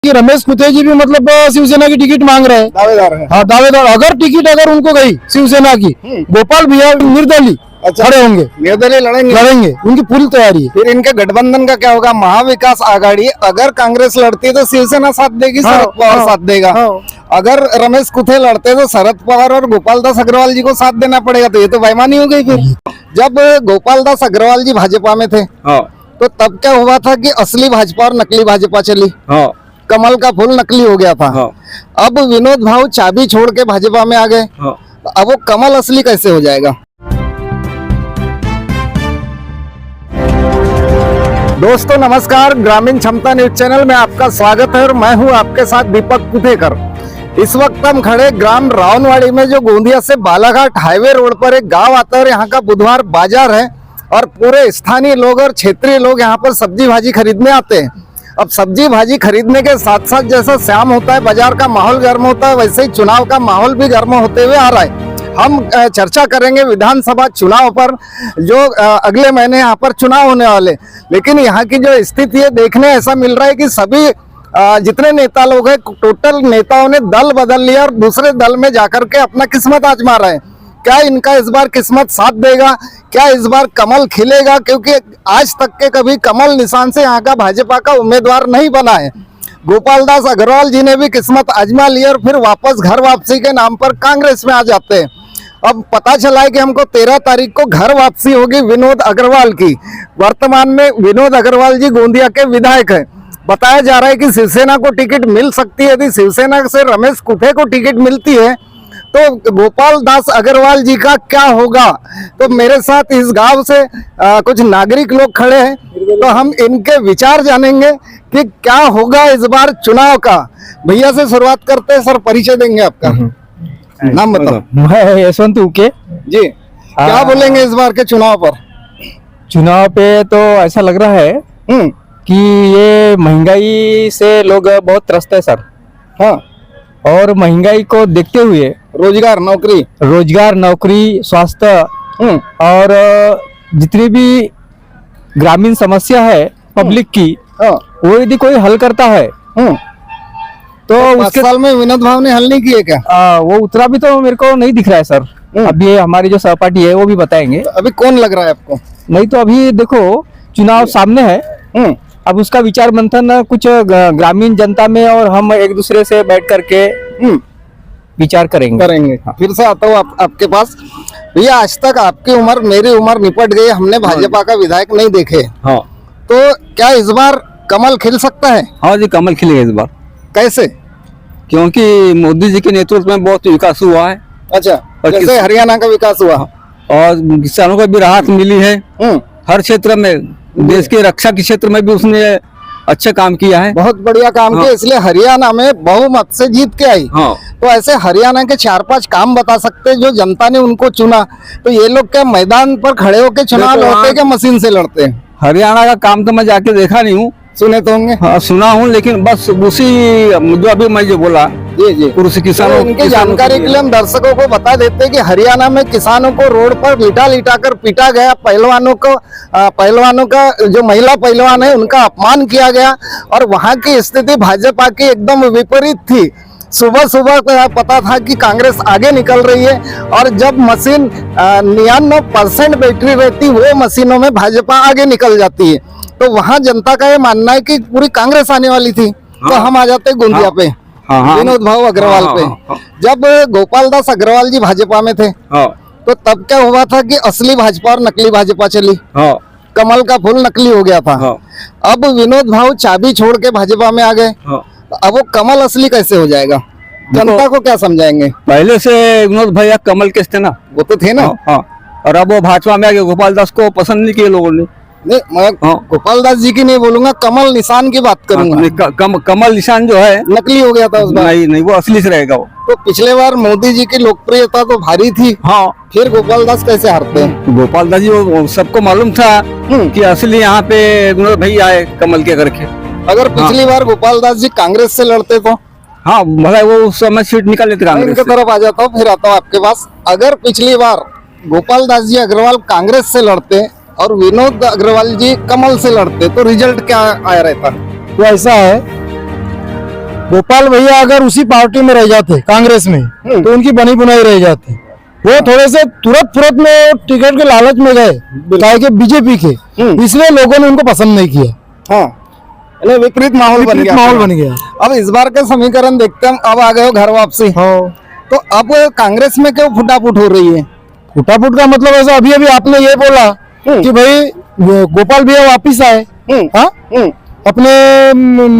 कि रमेश कुथे जी भी मतलब शिवसेना की टिकट मांग रहे हैं, दावेदार है। हाँ दावेदार। अगर टिकट अगर उनको गई शिवसेना की, गोपाल भैया निर्दलीय खड़े होंगे, निर्दलीय लड़ेंगे, उनकी पूरी तैयारी है। फिर इनके गठबंधन का क्या होगा? महाविकास आघाड़ी अगर कांग्रेस लड़ती है तो शिवसेना साथ देगी, शरद पवार साथ देगा। अगर रमेश कुथे लड़ते तो शरद पवार और गोपाल दास अग्रवाल जी को साथ देना पड़ेगा, तो ये तो बेईमानी हो गई। फिर जब गोपाल दास अग्रवाल जी भाजपा में थे तो तब क्या हुआ था कि असली भाजपा और नकली भाजपा चली, कमल का फूल नकली हो गया था। अब विनोद भाऊ चाबी छोड़ के भाजपा में आ गए, अब वो कमल असली कैसे हो जाएगा? दोस्तों नमस्कार, ग्रामीण क्षमता न्यूज चैनल में आपका स्वागत है और मैं हूं आपके साथ दीपक कुठेकर। इस वक्त हम खड़े ग्राम रावनवाड़ी में, जो गोंदिया से बालाघाट हाईवे रोड पर एक गांव आता है और यहाँ का बुधवार बाजार है और पूरे स्थानीय लोग और क्षेत्रीय लोग यहाँ पर सब्जी भाजी खरीदने आते हैं। अब सब्जी भाजी खरीदने के साथ साथ जैसा शाम होता है बाजार का माहौल गर्म होता है, वैसे ही चुनाव का माहौल भी गर्म होते हुए आ रहा है। हम चर्चा करेंगे विधानसभा चुनाव पर, जो अगले महीने यहाँ पर चुनाव होने वाले। लेकिन यहाँ की जो स्थिति है देखने ऐसा मिल रहा है कि सभी जितने नेता लोग हैं, टोटल नेताओं ने दल बदल लिया और दूसरे दल में जाकर के अपना किस्मत आजमा रहे हैं। क्या इनका इस बार किस्मत साथ देगा? क्या इस बार कमल खिलेगा? क्योंकि आज तक के कभी कमल निशान से यहाँ का भाजपा का उम्मीदवार नहीं बना है। गोपाल दास अग्रवाल जी ने भी किस्मत आजमा ली और फिर वापस घर वापसी के नाम पर कांग्रेस में आ जाते हैं। अब पता चला है कि हमको 13 तारीख को घर वापसी होगी विनोद अग्रवाल की। वर्तमान में विनोद अग्रवाल जी गोंदिया के विधायक हैं। बताया जा रहा है कि शिवसेना को टिकट मिल सकती है। यदि शिवसेना से रमेश कुथे को टिकट मिलती है तो गोपाल दास अग्रवाल जी का क्या होगा? तो मेरे साथ इस गांव से कुछ नागरिक लोग खड़े हैं, तो हम इनके विचार जानेंगे कि क्या होगा इस बार चुनाव का। भैया से शुरुआत करते हैं, सर परिचय देंगे आपका, नाम बताओ। मैं यशवंत उके जी। क्या बोलेंगे इस बार के चुनाव पर? चुनाव पे तो ऐसा लग रहा है कि ये महंगाई से लोग बहुत त्रस्त है सर। हाँ, और महंगाई को देखते हुए रोजगार नौकरी, स्वास्थ्य और जितनी भी ग्रामीण समस्या है पब्लिक की, वो यदि कोई हल करता है तो उसके साल में विनोद भाव ने हल नहीं किए क्या? वो उतना भी तो मेरे को नहीं दिख रहा है सर। अभी ये हमारी जो सहपाठी है वो भी बताएंगे। तो अभी कौन लग रहा है आपको? नहीं तो अभी देखो चुनाव सामने है, अब उसका विचार मंथन कुछ ग्रामीण जनता में और हम एक दूसरे से बैठ करके विचार करेंगे। हाँ। फिर से आता हूँ आपके पास। भैया, आज तक आपकी उम्र मेरी उम्र निपट गई, हमने भाजपा का विधायक नहीं देखे। हाँ। तो क्या इस बार कमल खिल सकता है? हाँ जी, कमल खिलेगा इस बार। कैसे? क्योंकि मोदी जी के नेतृत्व में बहुत विकास हुआ है। अच्छा, जैसे हरियाणा का विकास हुआ और किसानों को भी राहत मिली है हर क्षेत्र में। देश की रक्षा के क्षेत्र में भी उसने अच्छा काम किया है, बहुत बढ़िया काम किया, इसलिए हरियाणा में बहुमत से जीत के आई। तो ऐसे हरियाणा के 4-5 काम बता सकते जो जनता ने उनको चुना। तो ये लोग क्या मैदान पर खड़े होकर चुनाव लड़ते क्या मशीन से लड़ते हैं? हरियाणा का काम तो मैं जाके देखा नहीं हूँ, सुने तो होंगे। हाँ, सुना हूँ, लेकिन बस उसी जो अभी मैं जो बोला जी किसानों उनकी जानकारी के लिए हम दर्शकों को बता देते हैं कि हरियाणा में किसानों को रोड पर लिटा कर पीटा गया, पहलवानों का जो महिला पहलवान है उनका अपमान किया गया और वहां की स्थिति भाजपा की एकदम विपरीत थी। सुबह पता था कि कांग्रेस आगे निकल रही है और जब मशीन 99% बैटरी रहती वो मशीनों में भाजपा आगे निकल जाती है। तो वहां जनता का ये मानना है कि पूरी कांग्रेस आने वाली थी। तो हम आ जाते गोंदिया पे, विनोद भाऊ अग्रवाल पे। जब गोपाल दास अग्रवाल जी भाजपा में थे तो तब क्या हुआ था कि असली भाजपा और नकली भाजपा चली, कमल का फूल नकली हो गया था। अब विनोद भाऊ चाबी छोड़ के भाजपा में आ गए, अब वो कमल असली कैसे हो जाएगा? जनता को क्या समझाएंगे? पहले से विनोद भैया कमल के थे ना, वो तो थे ना। और अब वो भाजपा में आ गए। गोपाल दास को पसंद नहीं किए लोगों ने। नहीं, मैं गोपाल दास जी की नहीं बोलूंगा, कमल निशान की बात करूंगा। कमल निशान जो है नकली हो गया था उस बार। नहीं, वो असली से रहेगा वो। तो पिछले बार मोदी जी की लोकप्रियता तो भारी थी। हाँ, फिर गोपाल दास कैसे हारते हैं? गोपाल दास जी सबको मालूम था कि असली यहाँ पे विनोद भैया आए कमल के करके। अगर पिछली बार गोपाल दास जी कांग्रेस से लड़ते तो? हाँ, मतलब वो उस समय सीट निकाल लेते कांग्रेस। इनके तरफ आ जाता हूँ, फिर आता हूँ आपके पास। अगर पिछली बार गोपाल दास जी अग्रवाल कांग्रेस से लड़ते और विनोद अग्रवाल जी कमल से लड़ते तो रिजल्ट क्या आया रहता? तो ऐसा है गोपाल भैया अगर उसी पार्टी में रह जाते कांग्रेस में तो उनकी बनी बुनाई रह जाती। वो थोड़े से तुरंत फुरत में टिकट के लालच में गए काहे के बीजेपी के, इसलिए लोगों ने उनको पसंद नहीं किया। हाँ, यानी विपरीत माहौल बन गया। माहौल बन गया। अब इस बार का समीकरण देखते हैं, अब आ गए हो घर वापसी। हाँ, तो अब कांग्रेस में क्यों फुटाफुट हो रही है? फुटाफुट का मतलब ऐसा, अभी अभी आपने ये बोला कि भाई गोपाल भैया वापिस आए, हाँ, अपने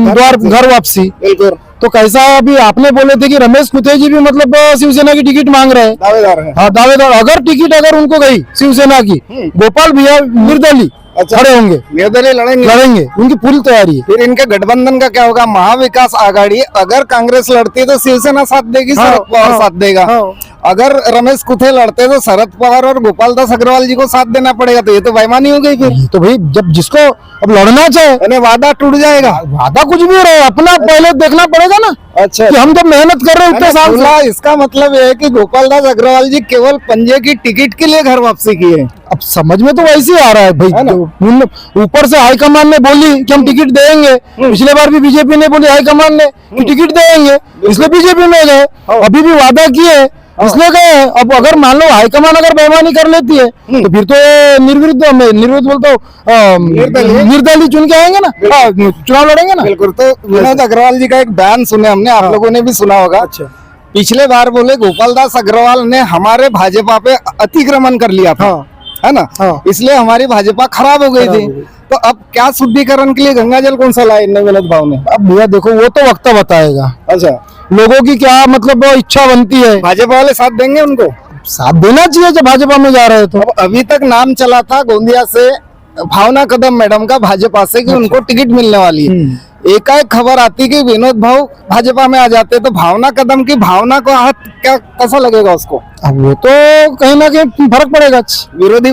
द्वार घर वापसी। बिल्कुल। तो कैसा, अभी आपने बोले थे कि रमेश कुथे जी भी मतलब शिवसेना की टिकट मांग रहे हैं, दावेदार है। हाँ दावेदार। अगर टिकट अगर उनको गई शिवसेना की, गोपाल भैया निर्दलीय खड़े होंगे, निर्दलीय लड़ेंगे, उनकी पूरी तैयारी है। फिर इनके गठबंधन का क्या होगा? महाविकास आघाड़ी अगर कांग्रेस लड़ती है तो शिवसेना साथ देगी, शरद पवार साथ देगा। अगर रमेश कुथे लड़ते तो शरद पवार और गोपाल दास अग्रवाल जी को साथ देना पड़ेगा। तो ये तो बेईमानी हो गई फिर। ये तो भाई जब जिसको अब लड़ना चाहे, यानी वादा टूट जाएगा। वादा कुछ भी रहे, अपना पहले देखना पड़ेगा ना। अच्छा, कि हम जब मेहनत कर रहे हैं इतने साल से। इसका मतलब ये है कि गोपाल दास अग्रवाल जी केवल पंजे की टिकट के लिए घर वापसी की है। अब समझ में तो वैसे ही आ रहा है भाई, तो ऊपर से हाईकमान ने बोली कि हम टिकट देंगे। पिछले बार भी बीजेपी ने बोली हाईकमान ने कि टिकट देंगे, इसलिए बीजेपी में गए। अभी भी वादा किए इसलिए गए। अब अगर मान लो हाईकमान अगर बेईमानी कर लेती है तो फिर तो निर्विरोध बोलता हूँ निर्दलीय चुन के आएंगे ना, चुनाव लड़ेंगे ना। बिल्कुल। तो विनोद अग्रवाल जी का एक बयान सुने हमने, आप लोगों ने भी सुना होगा। अच्छा, पिछले बार बोले गोपाल दास अग्रवाल ने हमारे भाजपा पे अतिक्रमण कर लिया था, है ना, इसलिए हमारी भाजपा खराब हो गई थी। तो अब क्या शुद्धिकरण के लिए गंगा जल कौन सा लाए विनोद भाव ने? अब भैया देखो, वो तो वक्त बताएगा। अच्छा, लोगों की क्या मतलब इच्छा बनती है। भाजपा वाले साथ देंगे उनको? साथ देना चाहिए जब भाजपा में जा रहे हैं तो। अब अभी तक नाम चला था गोंदिया से भावना कदम मैडम का भाजपा से कि उनको टिकट मिलने वाली है। एकाएक खबर आती कि विनोद भाव भाजपा में आ जाते, तो भावना कदम की भावना को हाथ क्या कैसा लगेगा उसको? अब वो तो कहीं ना कहीं फर्क पड़ेगा, विरोधी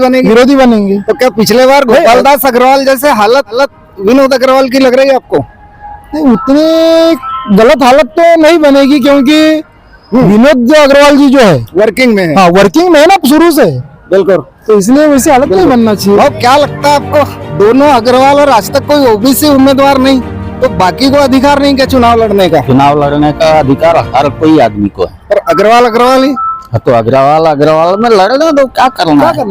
बनेंगे। तो क्या पिछले बार गोपाल दास अग्रवाल जैसे हालत विनोद अग्रवाल की लग रही है आपको? नहीं, उतनी गलत हालत तो नहीं बनेगी, क्योंकि विनोद अग्रवाल जी जो है वर्किंग में है। हाँ, वर्किंग में है ना शुरू से। बिल्कुल। तो इसलिए वैसी हालत नहीं बनना चाहिए। और क्या लगता है आपको, दोनों अग्रवाल और आज तक कोई ओबीसी उम्मीदवार नहीं, तो बाकी को अधिकार नहीं क्या चुनाव लड़ने का? चुनाव लड़ने का अधिकार हर कोई आदमी को है। और अग्रवाल ही तो अग्रवाल में लड़ने दो, क्या करना है?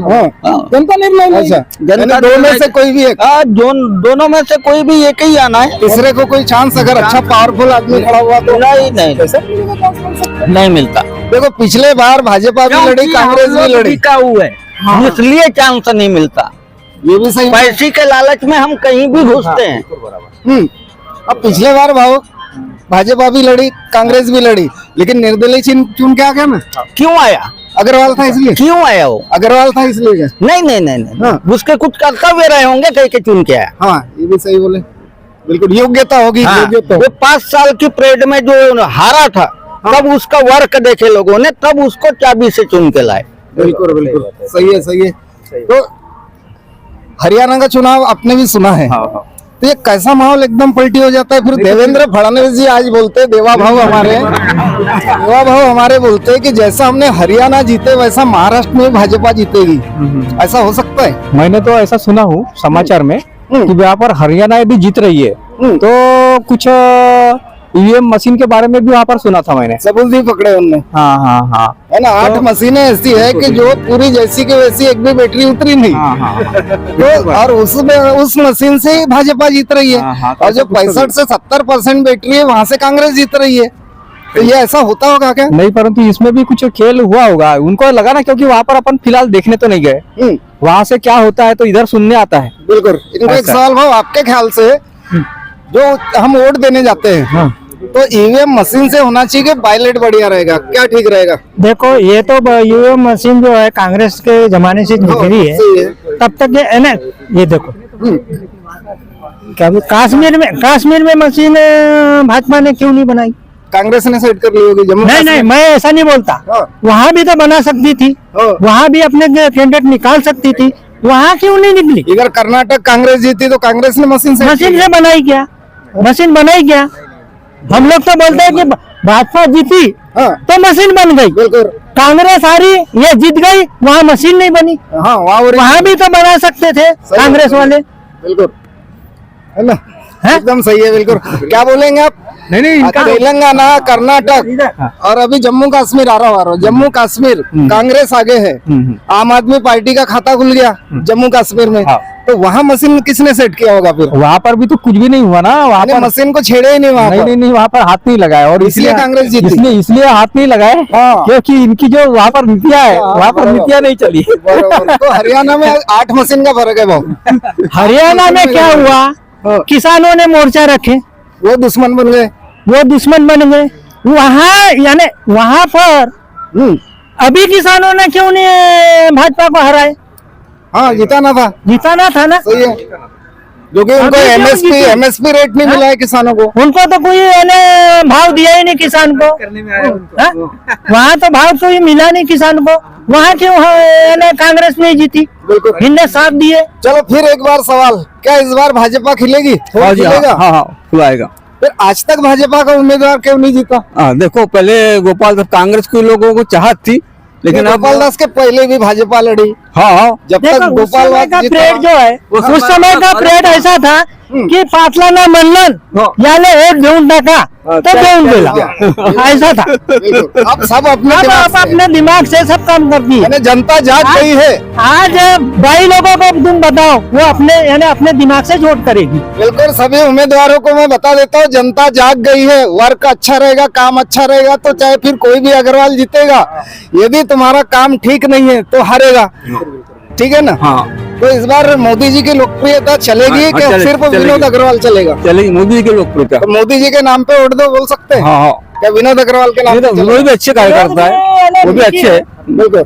जनता निर्णय। अच्छा, जनता दो में से कोई भी एक? दोनों में से कोई भी एक ही आना है। तीसरे को कोई चांस अगर अच्छा पावरफुल आदमी खड़ा हुआ तो? नहीं मिलता। देखो पिछले बार भाजपा भी लड़ी, कांग्रेस भी लड़ी, इसलिए चांस नहीं मिलता। ये भी सही। पैसे के लालच में हम कहीं भी घुसते हैं। अब पिछले बार भाजपा भी लड़ी, कांग्रेस भी लड़ी, लेकिन निर्दलीय चुन के आ गया ना। क्यों आया? अग्रवाल था इसलिए। क्यों आया वो? अग्रवाल था इसलिए। नहीं। उसके कुछ कर्तव्य रहे होंगे, कह के चुन के आया। हाँ, ये भी सही बोले। बिल्कुल, योग्यता होगी। वो 5 साल की परेड में जो हारा था, तब उसका वर्क देखे लोगों ने, तब उसको चाबी से चुन के लाए। बिल्कुल सही है। तो हरियाणा का चुनाव आपने भी सुना है। तो ये कैसा माहौल एकदम पलटी हो जाता है। फिर देवेंद्र फडणवीस जी आज बोलते हैं, देवा भाव हमारे बोलते हैं कि जैसा हमने हरियाणा जीते वैसा महाराष्ट्र में भाजपा जीतेगी। ऐसा हो सकता है? मैंने तो ऐसा सुना हूँ समाचार में कि वहाँ पर हरियाणा यदि जीत रही है तो कुछ ईवीएम मशीन के बारे में भी वहाँ पर सुना था मैंने। सबूत भी पकड़े उनने। हाँ। है ना, 8 मशीनें ऐसी है कि जो पूरी जैसी की वैसी, एक भी बैटरी उतरी नहीं। तो और उसमें उस मशीन से ही भाजपा जीत रही है। और जो 65 से 70% बैटरी है वहाँ से कांग्रेस जीत रही है। तो ये ऐसा होता होगा क्या? नहीं, परंतु इसमें भी कुछ खेल हुआ होगा। उनको लगा ना, क्योंकि वहाँ पर अपन फिलहाल देखने तो नहीं गए, वहाँ से क्या होता है तो इधर सुनने आता है। बिल्कुल। इनको एक सवाल भाव, आपके ख्याल से जो हम वोट देने जाते हैं तो ईवीएम मशीन से होना चाहिए कि बैलेट बढ़िया रहेगा, क्या ठीक रहेगा? देखो, ये तो ईवीएम मशीन जो है कांग्रेस के जमाने से गुजरी है, तब तक ये है ना। ये देखो क्या कश्मीर में मशीन भाजपा ने क्यों नहीं बनाई? कांग्रेस ने सेट कर ली होगी जम्मू। नहीं, मैं ऐसा नहीं बोलता। वहाँ भी तो बना सकती थी, वहाँ भी अपने कैंडिडेट निकाल सकती थी, वहाँ क्यों नहीं निकली? इधर कर्नाटक कांग्रेस जीती तो कांग्रेस ने मशीन से बनाई क्या? मशीन बनाई क्या? हम लोग तो बोलते हैं कि भाजपा जीती तो मशीन बन गई। बिल्कुल। कांग्रेस हारी, ये जीत गई, वहाँ मशीन नहीं बनी। हाँ, वहाँ भी तो बना सकते थे कांग्रेस वाले। बिल्कुल, है ना, एकदम सही है। बिल्कुल। क्या बोलेंगे आप? नहीं नहीं इनका तेलंगाना, कर्नाटक और अभी जम्मू कश्मीर आ रहा हूँ। जम्मू कश्मीर कांग्रेस आगे है, आम आदमी पार्टी का खाता खुल गया जम्मू कश्मीर में, हाँ। तो वहाँ मशीन किसने सेट किया होगा फिर? वहाँ पर भी तो कुछ भी नहीं हुआ ना, वहाँ यानी पर मशीन को छेड़े ही नहीं वहाँ नहीं पर। नहीं नहीं वहाँ पर हाथ नहीं लगाया और इसलिए कांग्रेस जीती। इसलिए हाथ नहीं लगाए हाँ। क्योंकि इनकी जो वहाँ पर नीतियाँ है वहाँ पर नीतियाँ नहीं चली। बरोबर। तो हरियाणा में 8 मशीन का फर्क है भाव। हरियाणा में क्या हुआ, किसानों ने मोर्चा रखे, वो दुश्मन बन गए। वो दुश्मन बन गए। वहाँ यानी वहाँ पर अभी किसानों ने क्यों नहीं भाजपा को हराए? हाँ, जिताना था। जिताना था ना। सही है, जो कि उनको अभी क्यों जीते? एमएसपी रेट नहीं मिला है किसानों को। उनको तो कोई यानी भाव दिया ही नहीं किसान को। हाँ? वहाँ तो भाव कोई मिला नहीं किसान को। वहाँ क्यों यानी कांग्रेस नहीं जीती? बिल्कुल। इनने साथ दिए। चलो फिर एक बार सवाल, क्या इस बार भाजपा खिलेगी? हाँ जी, खिलेगा? हाँ हाँ खुलाएगा। फिर आज तक भाजपा का उम्मीदवार क्यों नहीं जीता? हाँ देखो, पहले गोपाल दास कांग्रेस के लोगों को चाहत थी, लेकिन अब गोपाल दास के पहले भी भाजपा लड़ी। हाँ हाँ जब तक देखो, उस गोपाल समय दास का जीता, परेड जो है, उस समय का परेड ऐसा था कि पाटला ना मनलन हाँ। याले एक घेऊन टाका तो घेऊन दिला, ऐसा था। बिल्कुल। अब सब अपने अब दिमाग आप से- अपने दिमाग से सब काम करती है। यानी जनता जाग गई है। आज भाई लोगों को तुम बताओ, वो अपने यानी अपने दिमाग से वोट करेगी। बिल्कुल, सभी उम्मीदवारों को मैं बता देता हूँ, जनता जाग गई है। वर्क अच्छा रहेगा, काम अच्छा रहेगा तो चाहे फिर कोई भी अग्रवाल जीतेगा। यदि तुम्हारा काम ठीक नहीं है तो हारेगा, ठीक है ना? हाँ तो इस बार मोदी जी की लोकप्रियता चलेगी हाँ, कि चलेगी, सिर्फ चलेगी। विनोद अग्रवाल चलेगा? चलेगी, मोदी के लोकप्रियता। तो मोदी जी के नाम पे वोट दो बोल सकते हैं हाँ हाँ, क्या विनोद अग्रवाल के नाम ये पे तो चलेगा? वो भी अच्छे कार्यकर्ता है, वो भी अच्छे है। बिल्कुल।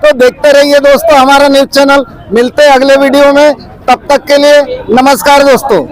तो देखते रहिए दोस्तों हमारा न्यूज चैनल। मिलते हैं अगले वीडियो में, तब तक के लिए नमस्कार दोस्तों।